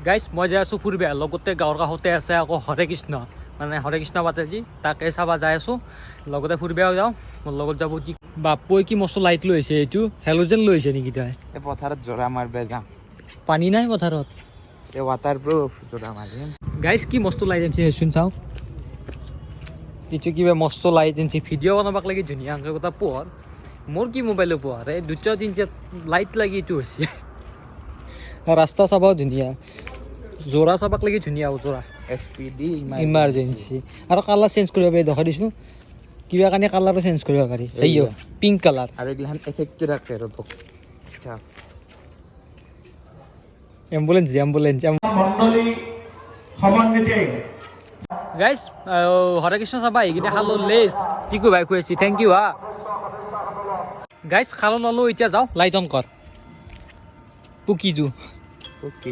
guys মই যাই আছোঁ ফুৰিব লগতে গাঁৱৰ কাষতে আছে আকৌ হৰে কৃষ্ণ মানে হৰে কৃষ্ণ পাতেজি তাকে চাব যাই আছোঁ লগতে ফুৰিব যাওঁ মোৰ লগত যাব কি বাপুৱে কি মস্ত লাইট লৈ আহিছে এইটো হেলোজেন লৈ আহিছে নেকি তাই এই পথাৰত জোৰা মাৰিব যাম পানী নাই পথাৰত এই ৱাটাৰ প্ৰুফ জোৰা মাৰিম গাইজ কি মস্ত লাইট আনিছে সেইচোন চাওঁ এইটো কিবা মস্ত লাইট আনিছে ভিডিঅ' বনাবাক লাগি ধুনীয়াকৈ কথা পোহৰ মোৰ কি মোবাইলৰ পোহৰ এই দুটা তিনিটা লাইট লাগি এইটো হৈছে ৰাস্তা চাব ধুনীয়া জোৰা চাবাক লাগি ধুনীয়া জোৰা SPD ইমাৰ্জেঞ্চি আৰু কালাৰ চেঞ্জ কৰিব পাৰি দেখাই দিছোঁ কিবা কাৰণে কালাৰো চেঞ্জ কৰিব পাৰি সেয়ো পিংক কালাৰ আৰু এইগিলাখান এফেক্টটো ৰাখে ৰ'ব চাওক এম্বুলেন্স মণ্ডলী সমন্বিতে গাইজ হৰে কৃষ্ণ চাবা এইকেইটা খালো লেছ টিকু ভাই কৈ আছি থেংক ইউ হা গাইজ খালো নলো এতিয়া যাওঁ লাইট অন কৰ পুকিজু অ'কে